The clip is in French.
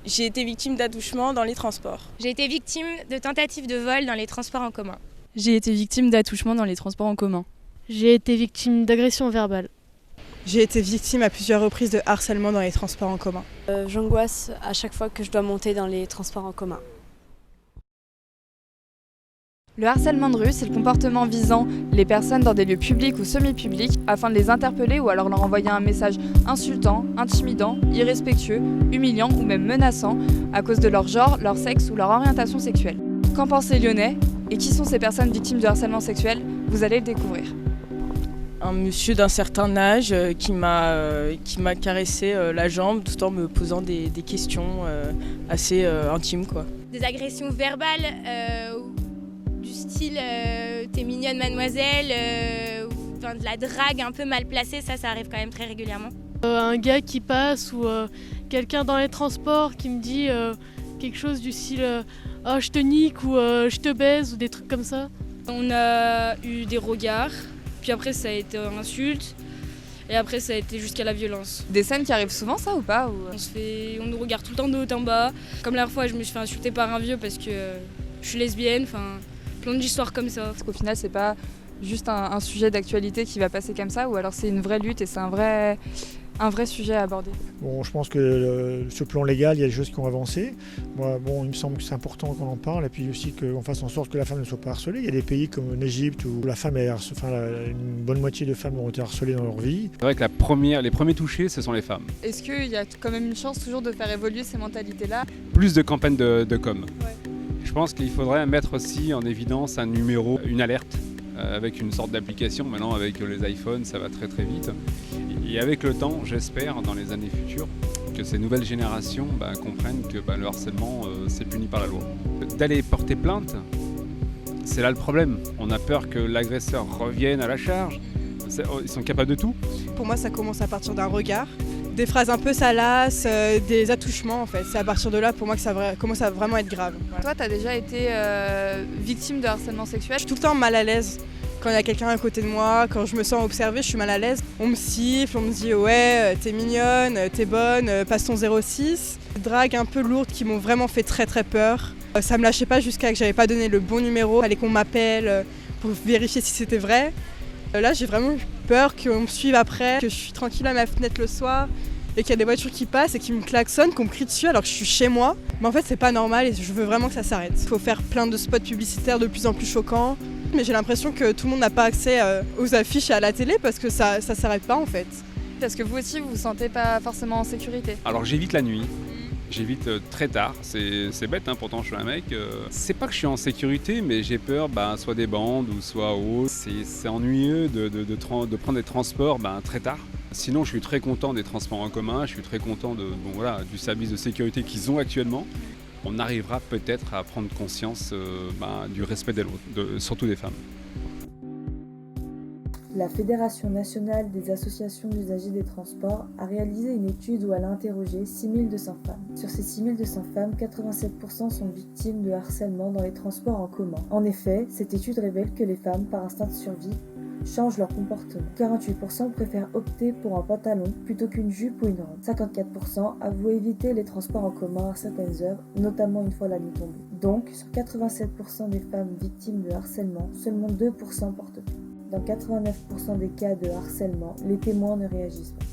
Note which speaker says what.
Speaker 1: J'ai été victime d'attouchements dans les transports.
Speaker 2: J'ai été victime de tentatives de vol dans les transports en commun.
Speaker 3: J'ai été victime d'attouchements dans les transports en commun.
Speaker 4: J'ai été victime d'agressions verbales.
Speaker 5: J'ai été victime à plusieurs reprises de harcèlement dans les transports en commun.
Speaker 6: J'angoisse à chaque fois que je dois monter dans les transports en commun.
Speaker 3: Le harcèlement de rue, c'est le comportement visant les personnes dans des lieux publics ou semi-publics afin de les interpeller ou alors leur envoyer un message insultant, intimidant, irrespectueux, humiliant ou même menaçant à cause de leur genre, leur sexe ou leur orientation sexuelle. Qu'en pensent les Lyonnais et qui sont ces personnes victimes de harcèlement sexuel? Vous allez le découvrir.
Speaker 1: Un monsieur d'un certain âge qui m'a caressé la jambe tout en me posant des questions assez intimes, quoi.
Speaker 2: Des agressions verbales du style t'es mignonne mademoiselle, de la drague un peu mal placée, ça arrive quand même très régulièrement.
Speaker 4: Un gars qui passe ou quelqu'un dans les transports qui me dit quelque chose du style oh, je te nique ou je te baise ou des trucs comme ça.
Speaker 7: On a eu des regards, puis après ça a été insulte, et après ça a été jusqu'à la violence.
Speaker 3: Des scènes qui arrivent souvent, ça ou pas
Speaker 7: On nous regarde tout le temps de haut en bas. Comme la dernière fois, je me suis fait insulter par un vieux parce que je suis lesbienne, plein d'histoires comme ça.
Speaker 3: Parce qu'au final, c'est pas juste un sujet d'actualité qui va passer comme ça, ou alors c'est une vraie lutte et c'est un vrai sujet à aborder.
Speaker 8: Bon, je pense que sur le plan légal, il y a des choses qui ont avancé. Moi, il me semble que c'est important qu'on en parle et puis aussi qu'on fasse en sorte que la femme ne soit pas harcelée. Il y a des pays comme l'Égypte où la femme une bonne moitié de femmes ont été harcelées dans leur vie.
Speaker 9: C'est vrai que les premiers touchés, ce sont les femmes.
Speaker 3: Est-ce qu'il y a quand même une chance toujours de faire évoluer ces mentalités-là?
Speaker 9: Plus de campagnes de com. Ouais. Je pense qu'il faudrait mettre aussi en évidence un numéro, une alerte, avec une sorte d'application. Maintenant, avec les iPhones, ça va très très vite. Et avec le temps, j'espère, dans les années futures, que ces nouvelles générations comprennent que le harcèlement, c'est puni par la loi. D'aller porter plainte, c'est là le problème. On a peur que l'agresseur revienne à la charge. Ils sont capables de tout.
Speaker 5: Pour moi, ça commence à partir d'un regard, des phrases un peu salaces, des attouchements en fait. C'est à partir de là pour moi que ça commence à vraiment être grave. Voilà.
Speaker 3: Toi, t'as déjà été victime de harcèlement sexuel?
Speaker 5: Je suis tout le temps mal à l'aise. Quand il y a quelqu'un à côté de moi, quand je me sens observée, je suis mal à l'aise. On me siffle, on me dit ouais, t'es mignonne, t'es bonne, passe ton 06. Des dragues un peu lourdes qui m'ont vraiment fait très très peur. Ça me lâchait pas jusqu'à que j'avais pas donné le bon numéro. Il fallait qu'on m'appelle pour vérifier si c'était vrai. Là, j'ai vraiment eu peur qu'on me suive après, que je suis tranquille à ma fenêtre le soir et qu'il y a des voitures qui passent et qui me klaxonnent, qu'on me crie dessus alors que je suis chez moi. Mais en fait, c'est pas normal et je veux vraiment que ça s'arrête. Il faut faire plein de spots publicitaires de plus en plus choquants. Mais j'ai l'impression que tout le monde n'a pas accès aux affiches et à la télé parce que ça s'arrête pas en fait.
Speaker 3: Parce que vous aussi, vous vous sentez pas forcément en sécurité?
Speaker 9: Alors j'évite la nuit. J'évite très tard, c'est bête, pourtant je suis un mec. C'est pas que je suis en sécurité, mais j'ai peur soit des bandes ou soit autre. C'est ennuyeux de prendre des transports très tard. Sinon je suis très content des transports en commun, je suis très content du service de sécurité qu'ils ont actuellement. On arrivera peut-être à prendre conscience du respect des autres, surtout des femmes.
Speaker 10: La Fédération nationale des associations d'usagers des transports a réalisé une étude où elle a interrogé 6200 femmes. Sur ces 6200 femmes, 87% sont victimes de harcèlement dans les transports en commun. En effet, cette étude révèle que les femmes, par instinct de survie, changent leur comportement. 48% préfèrent opter pour un pantalon plutôt qu'une jupe ou une robe. 54% avouent éviter les transports en commun à certaines heures, notamment une fois la nuit tombée. Donc, sur 87% des femmes victimes de harcèlement, seulement 2% portent plainte. Dans 89% des cas de harcèlement, les témoins ne réagissent pas.